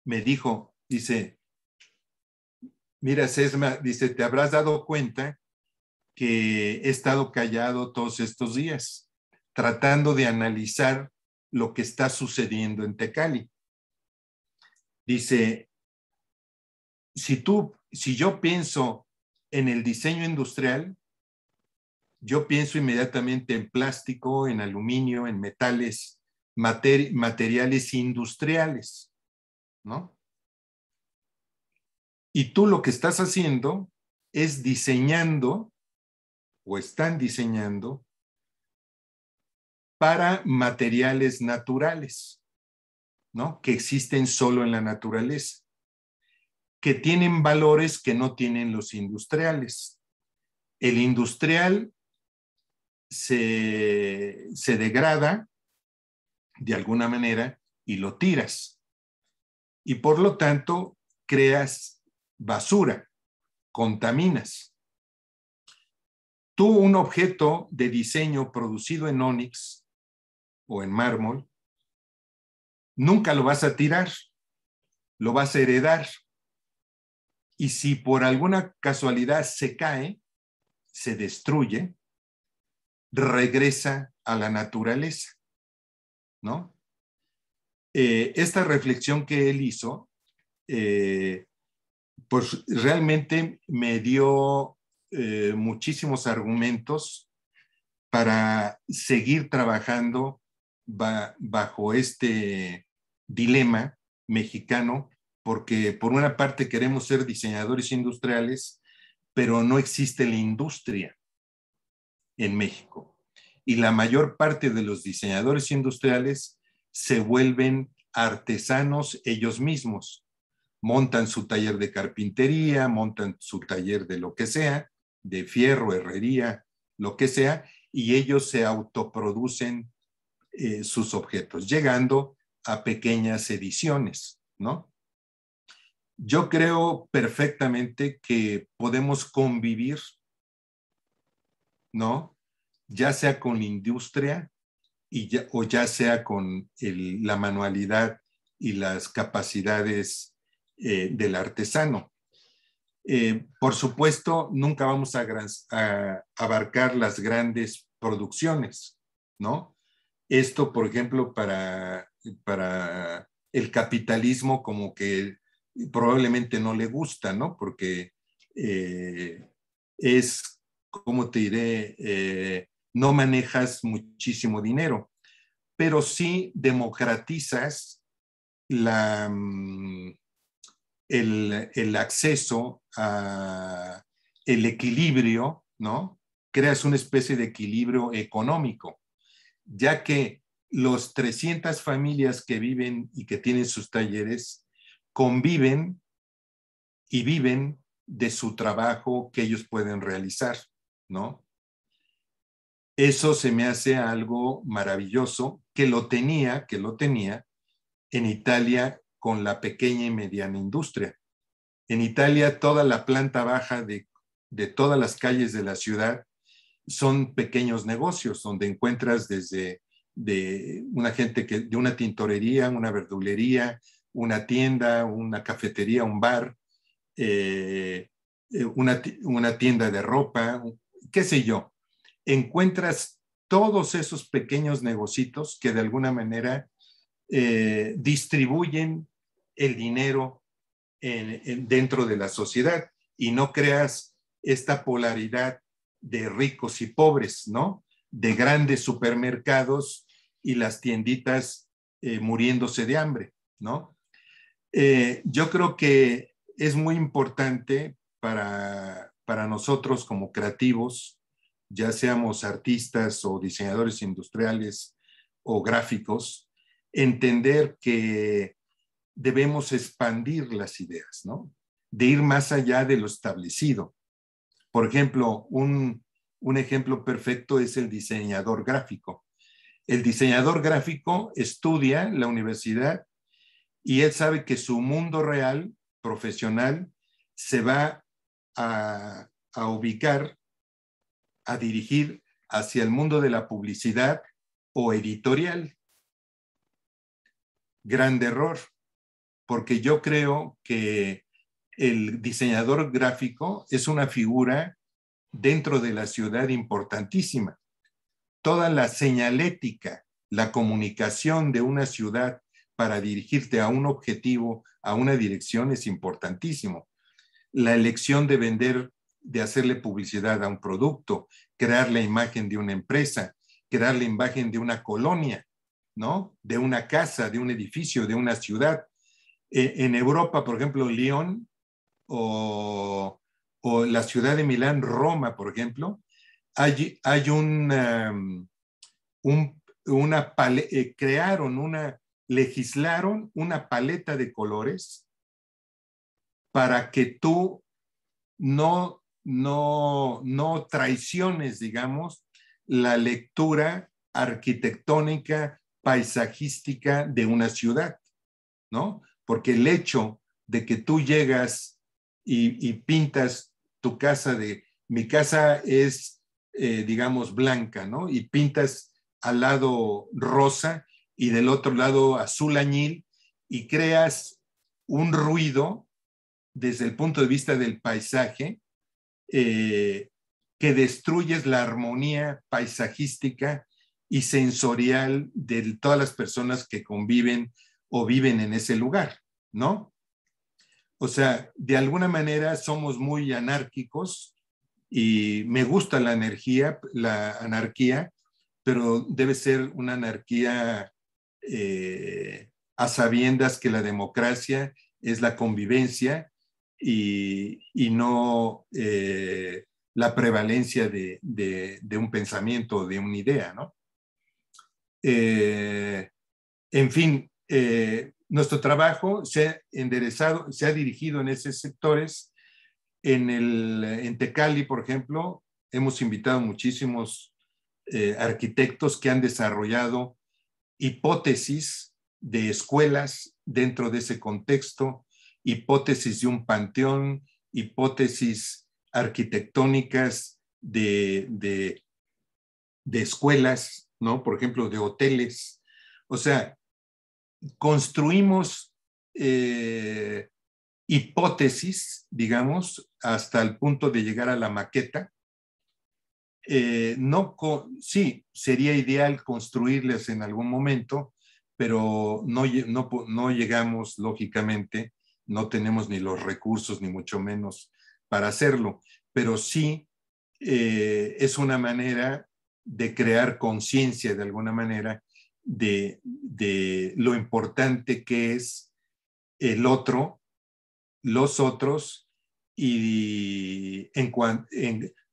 me dijo, dice, mira, Sesma, dice, te habrás dado cuenta que he estado callado todos estos días, tratando de analizar lo que está sucediendo en Tecali. Dice, si yo pienso en el diseño industrial, yo pienso inmediatamente en plástico, en aluminio, en metales, materiales industriales, ¿no? Y tú lo que estás haciendo es diseñando, o están diseñando, para materiales naturales, ¿no? Que existen solo en la naturaleza, que tienen valores que no tienen los industriales. El industrial se degrada de alguna manera y lo tiras. Y por lo tanto, creas basura, contaminas. Tú, un objeto de diseño producido en ónix o en mármol, nunca lo vas a tirar, lo vas a heredar. Y si por alguna casualidad se cae, se destruye, regresa a la naturaleza, ¿no? Esta reflexión que él hizo, pues realmente me dio muchísimos argumentos para seguir trabajando bajo este dilema mexicano, porque por una parte queremos ser diseñadores industriales, pero no existe la industria en México. Y la mayor parte de los diseñadores industriales se vuelven artesanos ellos mismos. Montan su taller de carpintería, montan su taller de lo que sea, de fierro, herrería, lo que sea, y ellos se autoproducen sus objetos, llegando a pequeñas ediciones, ¿no? Yo creo perfectamente que podemos convivir, ¿no? Ya sea con la industria o ya sea con la manualidad y las capacidades del artesano. Por supuesto, nunca vamos a abarcar las grandes producciones, ¿no? Esto, por ejemplo, para el capitalismo como que probablemente no le gusta, ¿no? Porque es, ¿cómo te diré? No manejas muchísimo dinero, pero sí democratizas el acceso a el equilibrio, ¿no? Creas una especie de equilibrio económico, ya que los 300 familias que viven y que tienen sus talleres conviven y viven de su trabajo que ellos pueden realizar, ¿no? Eso se me hace algo maravilloso que lo tenía en Italia con la pequeña y mediana industria. En Italia, toda la planta baja de todas las calles de la ciudad son pequeños negocios donde encuentras desde de una tintorería, una verdulería, una tienda, una cafetería, un bar, una tienda de ropa, qué sé yo. Encuentras todos esos pequeños negocios que de alguna manera distribuyen el dinero dentro de la sociedad y no creas esta polaridad de ricos y pobres, ¿no? De grandes supermercados y las tienditas muriéndose de hambre, ¿no? Yo creo que es muy importante para nosotros como creativos, ya seamos artistas o diseñadores industriales o gráficos, entender que debemos expandir las ideas, ¿no? De ir más allá de lo establecido. Por ejemplo, un ejemplo perfecto es el diseñador gráfico. El diseñador gráfico estudia en la universidad y él sabe que su mundo real, profesional, se va a ubicar, a dirigir hacia el mundo de la publicidad o editorial. Grande error, porque yo creo que el diseñador gráfico es una figura dentro de la ciudad importantísima. Toda la señalética, la comunicación de una ciudad para dirigirte a un objetivo, a una dirección, es importantísimo. La elección de vender, de hacerle publicidad a un producto, crear la imagen de una empresa, crear la imagen de una colonia, ¿no? De una casa, de un edificio, de una ciudad. En Europa, por ejemplo, Lyon o la ciudad de Milán, Roma, por ejemplo, legislaron una paleta de colores para que tú no traiciones, digamos, la lectura arquitectónica, paisajística de una ciudad, ¿no? Porque el hecho de que tú llegas y pintas tu casa mi casa es, digamos, blanca, ¿no? Y pintas al lado rosa y del otro lado azul añil y creas un ruido desde el punto de vista del paisaje que destruyes la armonía paisajística y sensorial de todas las personas que conviven o viven en ese lugar, ¿no? O sea, de alguna manera somos muy anárquicos y me gusta la anarquía, pero debe ser una anarquía a sabiendas que la democracia es la convivencia y no la prevalencia de un pensamiento o de una idea, ¿no? En fin, nuestro trabajo se ha enderezado, se ha dirigido en esos sectores. En Tecali, por ejemplo, hemos invitado muchísimos arquitectos que han desarrollado hipótesis de escuelas dentro de ese contexto, hipótesis de un panteón, hipótesis arquitectónicas de escuelas, ¿no? Por ejemplo, de hoteles. O sea, construimos hipótesis, digamos, hasta el punto de llegar a la maqueta. Sí, sería ideal construirles en algún momento, pero no llegamos, lógicamente, no tenemos ni los recursos, ni mucho menos para hacerlo, pero sí es una manera de crear conciencia de alguna manera de lo importante que es el otro, los otros, y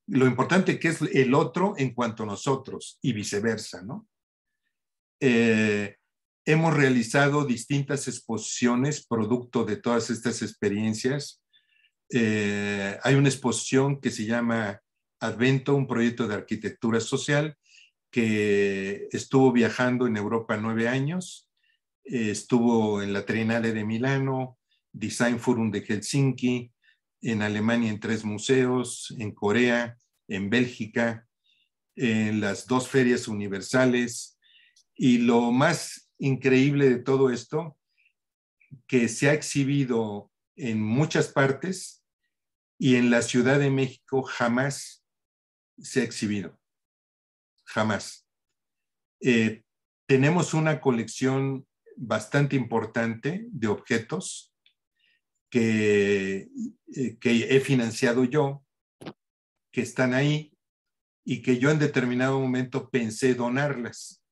lo importante que es el otro en cuanto a nosotros y viceversa, ¿no? Hemos realizado distintas exposiciones producto de todas estas experiencias. Hay una exposición que se llama Advento, un proyecto de arquitectura social que estuvo viajando en Europa 9 años, estuvo en la Triennale de Milano, Design Forum de Helsinki, en Alemania en 3 museos, en Corea, en Bélgica, en las 2 ferias universales. Y lo más increíble de todo esto, que se ha exhibido en muchas partes y en la Ciudad de México jamás se ha exhibido. Jamás. Tenemos una colección bastante importante de objetos que he financiado yo, que están ahí y que yo en determinado momento pensé donarlas.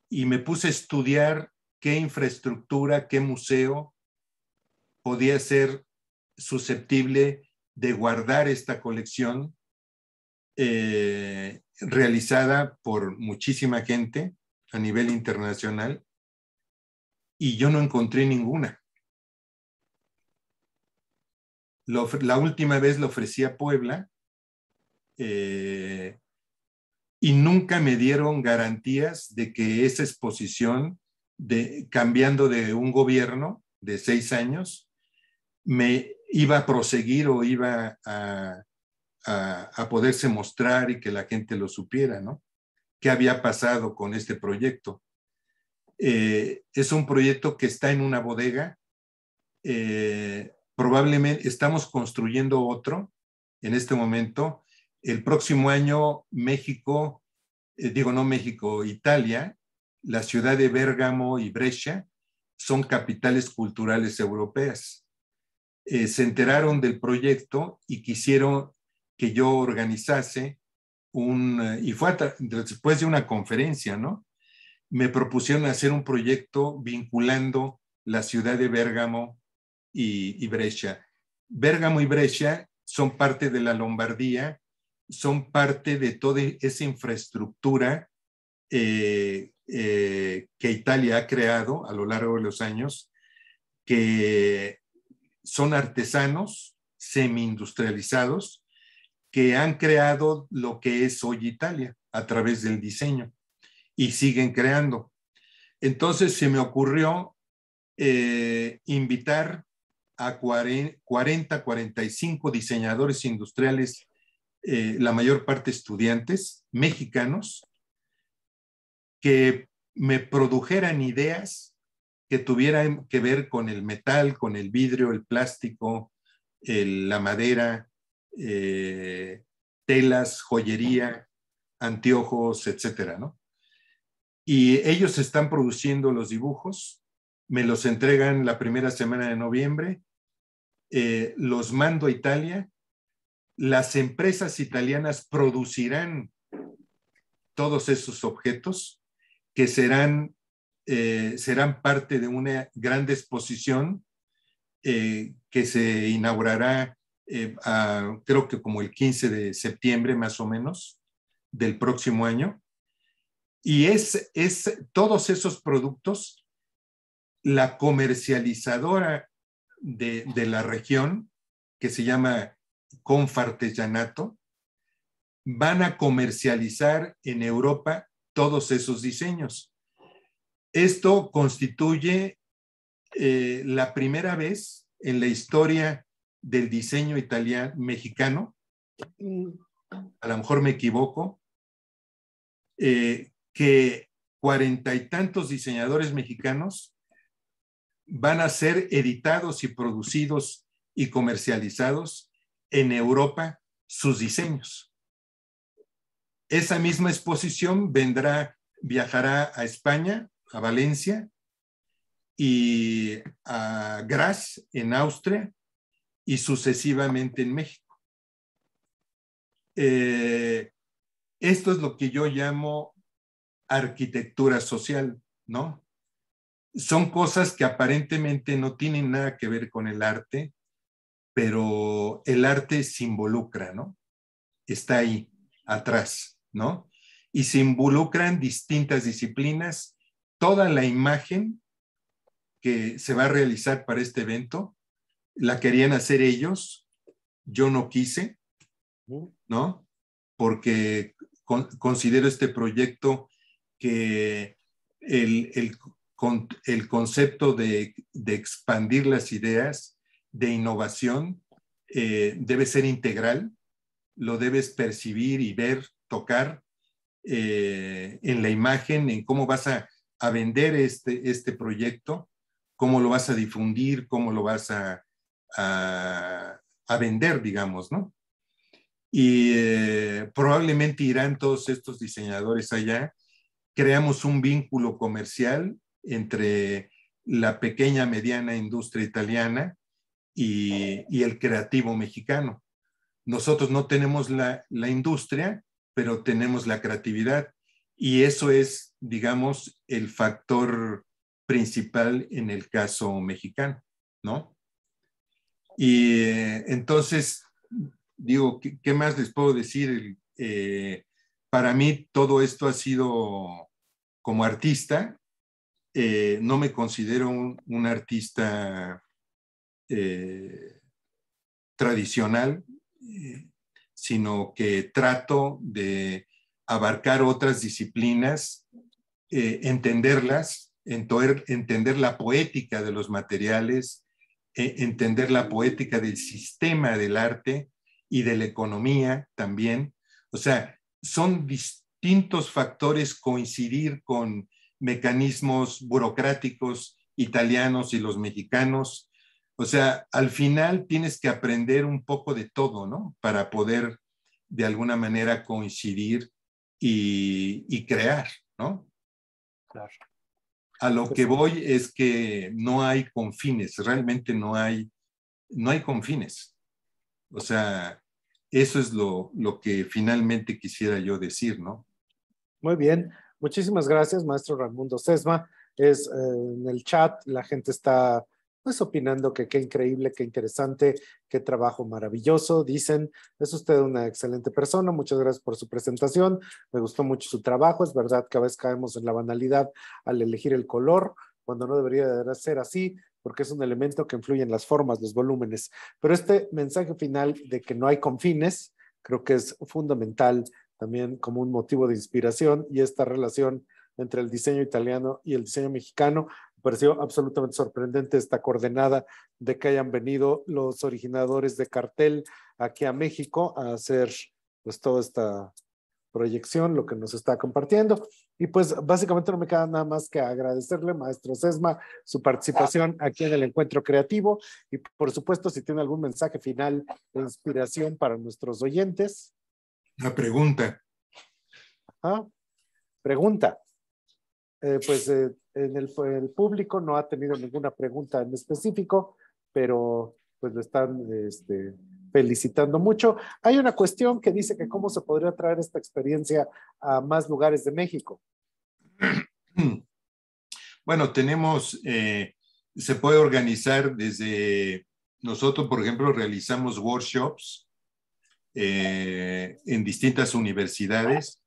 Y me puse a estudiar qué infraestructura, qué museo podía ser susceptible de guardar esta colección realizada por muchísima gente a nivel internacional, y yo no encontré ninguna. La última vez lo ofrecí a Puebla y nunca me dieron garantías de que esa exposición, cambiando de un gobierno de 6 años, me iba a proseguir o iba a poderse mostrar y que la gente lo supiera, ¿no? ¿Qué había pasado con este proyecto? Es un proyecto que está en una bodega. Probablemente estamos construyendo otro en este momento. El próximo año México, no México, Italia, la ciudad de Bérgamo y Brescia son capitales culturales europeas. Se enteraron del proyecto y quisieron que yo organizase y fue después de una conferencia, ¿no? Me propusieron hacer un proyecto vinculando la ciudad de Bérgamo y Brescia. Bérgamo y Brescia son parte de la Lombardía, son parte de toda esa infraestructura que Italia ha creado a lo largo de los años, que son artesanos semi-industrializados que han creado lo que es hoy Italia a través del diseño y siguen creando. Entonces se me ocurrió invitar a 40, 45 diseñadores industriales, la mayor parte estudiantes mexicanos, que me produjeran ideas que tuvieran que ver con el metal, con el vidrio, el plástico, la madera, telas, joyería, anteojos, etcétera, ¿no? Y ellos están produciendo los dibujos, me los entregan la primera semana de noviembre, los mando a Italia, las empresas italianas producirán todos esos objetos que serán parte de una gran exposición que se inaugurará creo que como el 15 de septiembre más o menos del próximo año. Y es todos esos productos, la comercializadora de la región, que se llama Confartigianato, van a comercializar en Europa todos esos diseños. Esto constituye la primera vez en la historia del diseño mexicano, a lo mejor me equivoco, que 40 y tantos diseñadores mexicanos van a ser editados y producidos y comercializados en Europa sus diseños. Esa misma exposición viajará a España, a Valencia, y a Graz en Austria y sucesivamente en México. Esto es lo que yo llamo arquitectura social, ¿no? Son cosas que aparentemente no tienen nada que ver con el arte, pero el arte se involucra, ¿no? Está ahí, atrás, ¿no? Y se involucran distintas disciplinas. Toda la imagen que se va a realizar para este evento la querían hacer ellos, yo no quise, ¿no? Porque considero este proyecto que el concepto de expandir las ideas, de innovación, debe ser integral, lo debes percibir y ver, tocar en la imagen, en cómo vas a vender este proyecto, cómo lo vas a difundir, cómo lo vas a vender, digamos, ¿no? Y probablemente irán todos estos diseñadores allá. Creamos un vínculo comercial entre la pequeña, mediana industria italiana y el creativo mexicano. Nosotros no tenemos la industria, pero tenemos la creatividad. Y eso es, digamos, el factor principal en el caso mexicano, ¿no? Y entonces, digo, ¿qué más les puedo decir? Para mí todo esto ha sido, como artista, no me considero un artista tradicional, sino que trato de abarcar otras disciplinas, entenderlas, entender la poética de los materiales, entender la poética del sistema del arte y de la economía también. O sea, son distintos factores coincidir con mecanismos burocráticos italianos y los mexicanos. O sea, al final tienes que aprender un poco de todo, ¿no? Para poder de alguna manera coincidir y crear, ¿no? Claro. A lo que voy es que no hay confines, realmente no hay confines. O sea, eso es lo que finalmente quisiera yo decir, ¿no? Muy bien. Muchísimas gracias, maestro Raimundo Sesma. En el chat la gente está pues opinando que qué increíble, qué interesante, qué trabajo maravilloso. Dicen, es usted una excelente persona, muchas gracias por su presentación, me gustó mucho su trabajo. Es verdad que a veces caemos en la banalidad al elegir el color, cuando no debería de ser así, porque es un elemento que influye en las formas, los volúmenes. Pero este mensaje final de que no hay confines, creo que es fundamental también como un motivo de inspiración, y esta relación entre el diseño italiano y el diseño mexicano. Me pareció absolutamente sorprendente esta coordenada de que hayan venido los originadores de cartel aquí a México a hacer pues toda esta proyección, lo que nos está compartiendo. Y pues básicamente no me queda nada más que agradecerle, maestro Sesma, su participación aquí en el Encuentro Creativo, y por supuesto si tiene algún mensaje final de inspiración para nuestros oyentes. La pregunta. Ajá. Pregunta. El público no ha tenido ninguna pregunta en específico, pero pues lo están felicitando mucho. Hay una cuestión que dice que cómo se podría traer esta experiencia a más lugares de México. Bueno, se puede organizar desde, nosotros por ejemplo realizamos workshops en distintas universidades.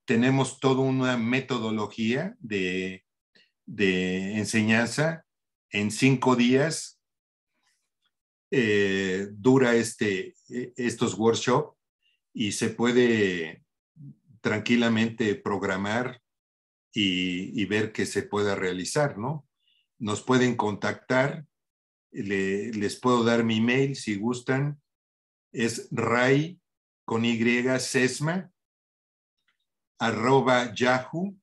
Tenemos toda una metodología de enseñanza. En 5 días dura estos workshops y se puede tranquilamente programar y ver que se pueda realizar, ¿no? Nos pueden contactar, les puedo dar mi email si gustan, es ray con y sesma @yahoo.it.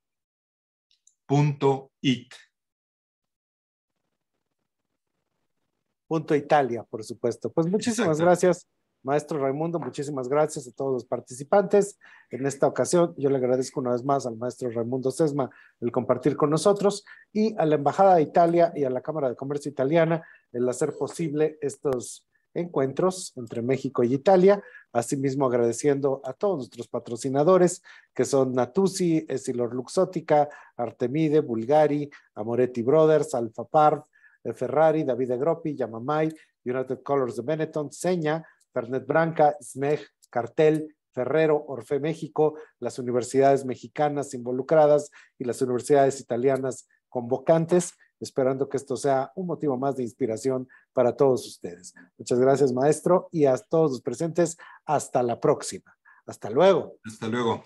.italia, por supuesto. Pues muchísimas gracias, maestro Raimundo, muchísimas gracias a todos los participantes. En esta ocasión yo le agradezco una vez más al maestro Raimundo Sesma el compartir con nosotros, y a la Embajada de Italia y a la Cámara de Comercio Italiana el hacer posible estos encuentros entre México y Italia. Asimismo agradeciendo a todos nuestros patrocinadores que son Natuzzi, Essilor Luxottica, Artemide, Bulgari, Amoretti Brothers, Alfa Parv, Ferrari, Davide Groppi, Yamamay, United Colors de Benetton, Seña, Fernet Branca, Smeg, Cartel, Ferrero, Orfe México, las universidades mexicanas involucradas y las universidades italianas convocantes, esperando que esto sea un motivo más de inspiración para todos ustedes. Muchas gracias, maestro, y a todos los presentes, hasta la próxima. Hasta luego. Hasta luego.